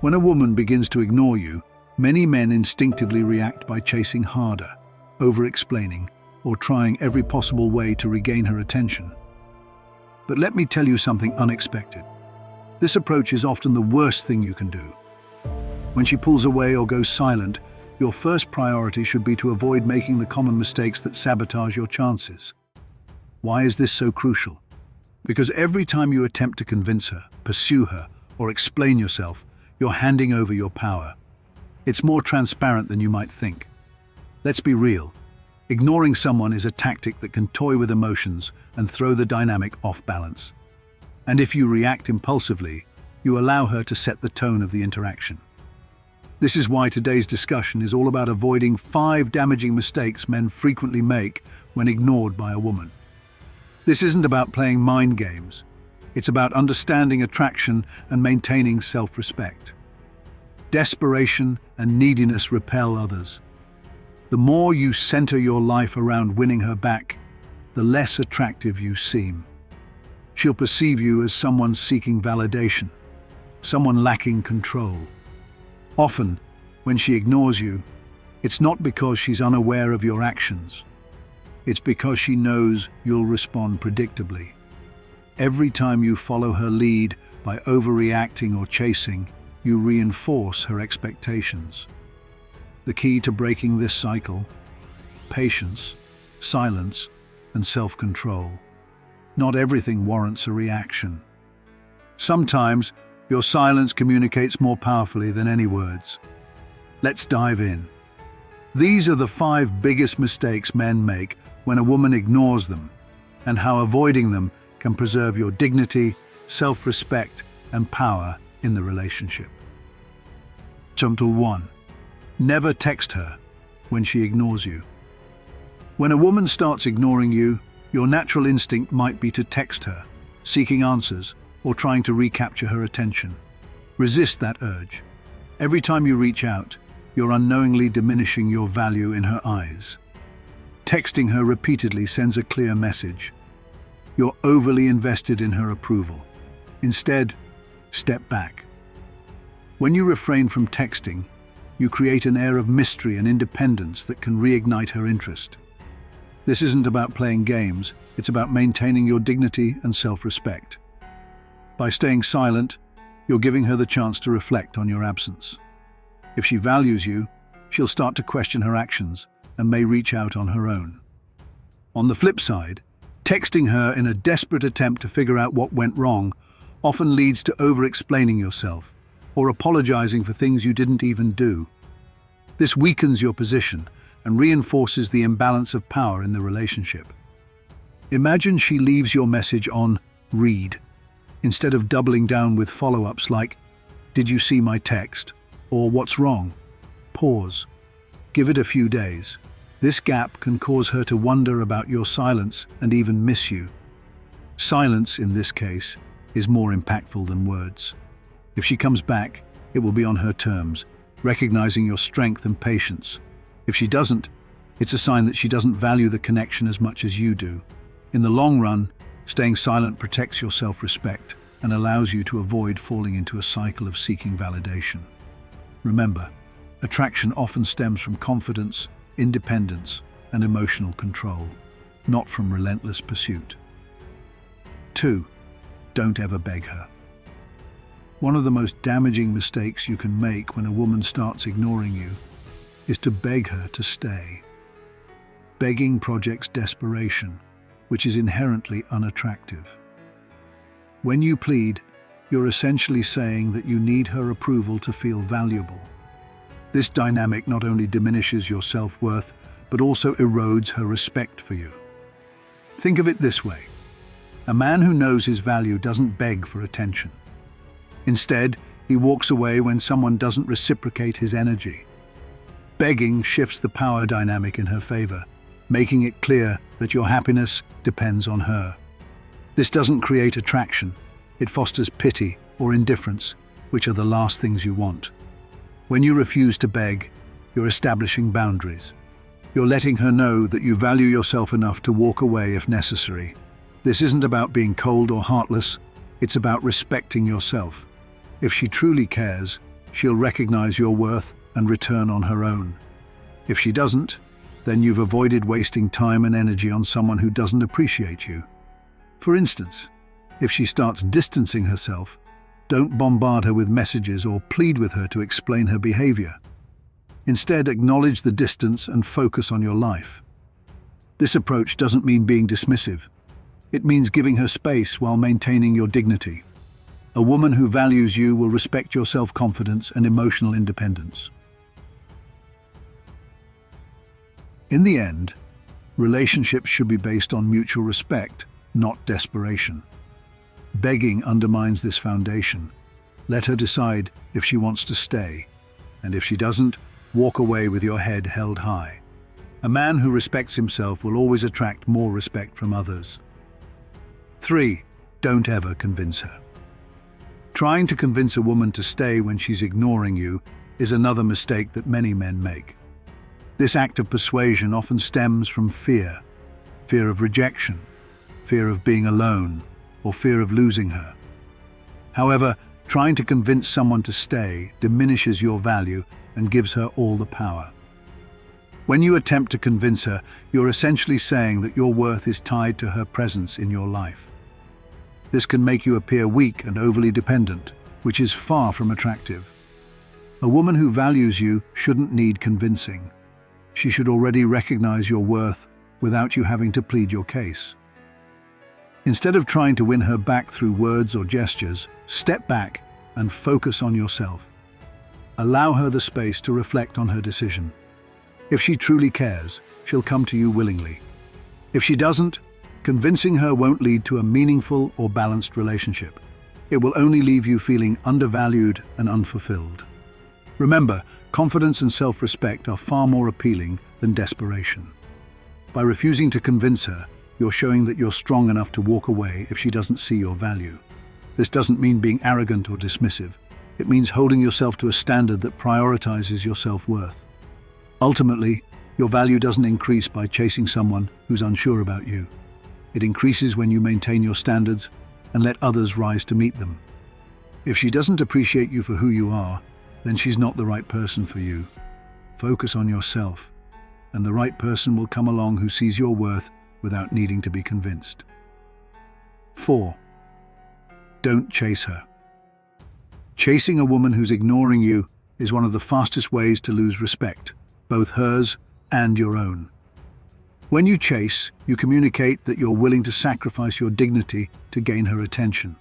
When a woman begins to ignore you, many men instinctively react by chasing harder, over-explaining, or trying every possible way to regain her attention. But let me tell you something unexpected. This approach is often the worst thing you can do. When she pulls away or goes silent, your first priority should be to avoid making the common mistakes that sabotage your chances. Why is this so crucial? Because every time you attempt to convince her, pursue her, or explain yourself, you're handing over your power. It's more transparent than you might think. Let's be real. Ignoring someone is a tactic that can toy with emotions and throw the dynamic off balance. And if you react impulsively, you allow her to set the tone of the interaction. This is why today's discussion is all about avoiding 5 damaging mistakes men frequently make when ignored by a woman. This isn't about playing mind games. It's about understanding attraction and maintaining self-respect. Desperation and neediness repel others. The more you center your life around winning her back, the less attractive you seem. She'll perceive you as someone seeking validation, someone lacking control. Often, when she ignores you, it's not because she's unaware of your actions. It's because she knows you'll respond predictably. Every time you follow her lead by overreacting or chasing, you reinforce her expectations. The key to breaking this cycle: patience, silence, and self-control. Not everything warrants a reaction. Sometimes, your silence communicates more powerfully than any words. Let's dive in. These are the 5 biggest mistakes men make when a woman ignores them, and how avoiding them can preserve your dignity, self-respect, and power in the relationship. Chapter 1. Never text her when she ignores you. When a woman starts ignoring you, your natural instinct might be to text her, seeking answers, or trying to recapture her attention. Resist that urge. Every time you reach out, you're unknowingly diminishing your value in her eyes. Texting her repeatedly sends a clear message. You're overly invested in her approval. Instead, step back. When you refrain from texting, you create an air of mystery and independence that can reignite her interest. This isn't about playing games, it's about maintaining your dignity and self-respect. By staying silent, you're giving her the chance to reflect on your absence. If she values you, she'll start to question her actions and may reach out on her own. On the flip side, texting her in a desperate attempt to figure out what went wrong often leads to over-explaining yourself or apologizing for things you didn't even do. This weakens your position and reinforces the imbalance of power in the relationship. Imagine she leaves your message on read, instead of doubling down with follow-ups like, "Did you see my text?" or "What's wrong?" Pause. Give it a few days. This gap can cause her to wonder about your silence and even miss you. Silence, in this case, is more impactful than words. If she comes back, it will be on her terms, recognizing your strength and patience. If she doesn't, it's a sign that she doesn't value the connection as much as you do. In the long run, staying silent protects your self-respect and allows you to avoid falling into a cycle of seeking validation. Remember, attraction often stems from confidence, independence, and emotional control, not from relentless pursuit. 2. Don't ever beg her. One of the most damaging mistakes you can make when a woman starts ignoring you is to beg her to stay. Begging projects desperation, which is inherently unattractive. When you plead, you're essentially saying that you need her approval to feel valuable. This dynamic not only diminishes your self-worth, but also erodes her respect for you. Think of it this way. A man who knows his value doesn't beg for attention. Instead, he walks away when someone doesn't reciprocate his energy. Begging shifts the power dynamic in her favor, making it clear that your happiness depends on her. This doesn't create attraction. It fosters pity or indifference, which are the last things you want. When you refuse to beg, you're establishing boundaries. You're letting her know that you value yourself enough to walk away if necessary. This isn't about being cold or heartless, it's about respecting yourself. If she truly cares, she'll recognize your worth and return on her own. If she doesn't, then you've avoided wasting time and energy on someone who doesn't appreciate you. For instance, if she starts distancing herself, don't bombard her with messages or plead with her to explain her behavior. Instead, acknowledge the distance and focus on your life. This approach doesn't mean being dismissive. It means giving her space while maintaining your dignity. A woman who values you will respect your self-confidence and emotional independence. In the end, relationships should be based on mutual respect, not desperation. Begging undermines this foundation. Let her decide if she wants to stay, and if she doesn't, walk away with your head held high. A man who respects himself will always attract more respect from others. 3. Don't ever convince her. Trying to convince a woman to stay when she's ignoring you is another mistake that many men make. This act of persuasion often stems from fear of rejection, fear of being alone, or fear of losing her. However, trying to convince someone to stay diminishes your value and gives her all the power. When you attempt to convince her, you're essentially saying that your worth is tied to her presence in your life. This can make you appear weak and overly dependent, which is far from attractive. A woman who values you shouldn't need convincing. She should already recognize your worth without you having to plead your case. Instead of trying to win her back through words or gestures, step back and focus on yourself. Allow her the space to reflect on her decision. If she truly cares, she'll come to you willingly. If she doesn't, convincing her won't lead to a meaningful or balanced relationship. It will only leave you feeling undervalued and unfulfilled. Remember, confidence and self-respect are far more appealing than desperation. By refusing to convince her, you're showing that you're strong enough to walk away if she doesn't see your value. This doesn't mean being arrogant or dismissive. It means holding yourself to a standard that prioritizes your self-worth. Ultimately, your value doesn't increase by chasing someone who's unsure about you. It increases when you maintain your standards and let others rise to meet them. If she doesn't appreciate you for who you are, then she's not the right person for you. Focus on yourself, and the right person will come along who sees your worth without needing to be convinced. 4. Don't chase her. Chasing a woman who's ignoring you is one of the fastest ways to lose respect, both hers and your own. When you chase, you communicate that you're willing to sacrifice your dignity to gain her attention.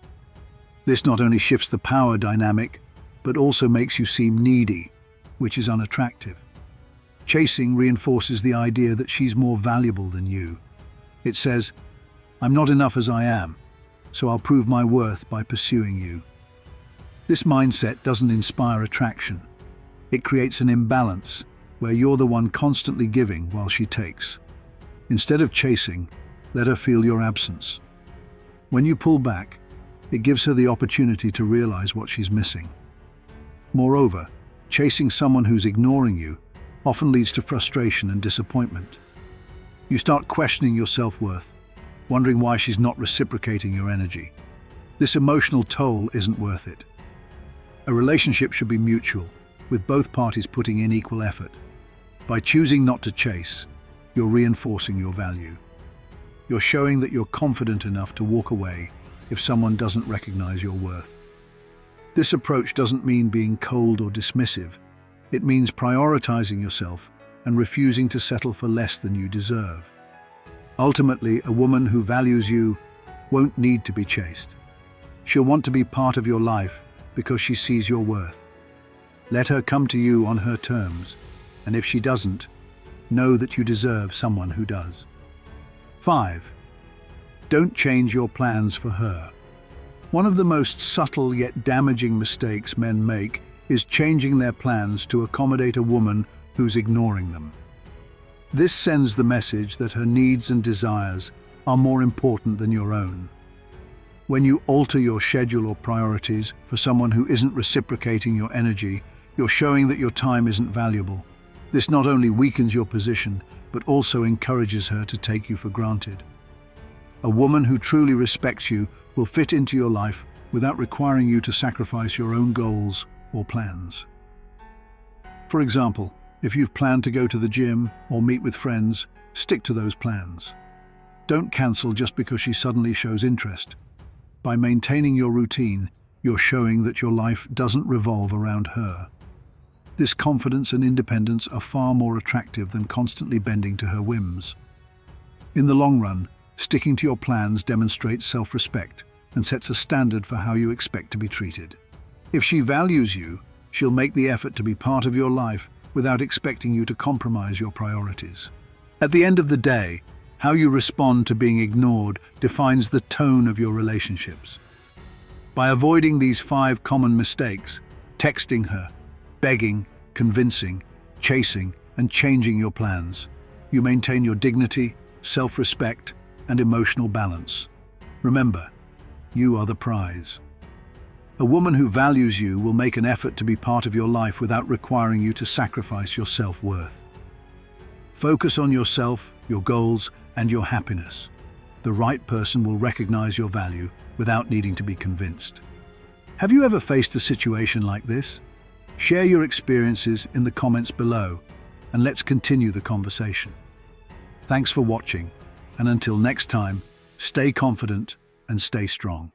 This not only shifts the power dynamic, but also makes you seem needy, which is unattractive. Chasing reinforces the idea that she's more valuable than you. It says, "I'm not enough as I am, so I'll prove my worth by pursuing you." This mindset doesn't inspire attraction. It creates an imbalance where you're the one constantly giving while she takes. Instead of chasing, let her feel your absence. When you pull back, it gives her the opportunity to realize what she's missing. Moreover, chasing someone who's ignoring you often leads to frustration and disappointment. You start questioning your self-worth, wondering why she's not reciprocating your energy. This emotional toll isn't worth it. A relationship should be mutual, with both parties putting in equal effort. By choosing not to chase, you're reinforcing your value. You're showing that you're confident enough to walk away if someone doesn't recognize your worth. This approach doesn't mean being cold or dismissive. It means prioritizing yourself and refusing to settle for less than you deserve. Ultimately, a woman who values you won't need to be chased. She'll want to be part of your life because she sees your worth. Let her come to you on her terms, and if she doesn't, know that you deserve someone who does. 5. Don't change your plans for her. One of the most subtle yet damaging mistakes men make is changing their plans to accommodate a woman who's ignoring them. This sends the message that her needs and desires are more important than your own. When you alter your schedule or priorities for someone who isn't reciprocating your energy, you're showing that your time isn't valuable. This not only weakens your position, but also encourages her to take you for granted. A woman who truly respects you will fit into your life without requiring you to sacrifice your own goals or plans. For example, if you've planned to go to the gym or meet with friends, stick to those plans. Don't cancel just because she suddenly shows interest. By maintaining your routine, you're showing that your life doesn't revolve around her. This confidence and independence are far more attractive than constantly bending to her whims. In the long run, sticking to your plans demonstrates self-respect and sets a standard for how you expect to be treated. If she values you, she'll make the effort to be part of your life without expecting you to compromise your priorities. At the end of the day, how you respond to being ignored defines the tone of your relationships. By avoiding these 5 common mistakes, texting her, begging, convincing, chasing, and changing your plans, you maintain your dignity, self-respect, and emotional balance. Remember, you are the prize. A woman who values you will make an effort to be part of your life without requiring you to sacrifice your self-worth. Focus on yourself, your goals, and your happiness. The right person will recognize your value without needing to be convinced. Have you ever faced a situation like this? Share your experiences in the comments below, and let's continue the conversation. Thanks for watching, and until next time, stay confident and stay strong.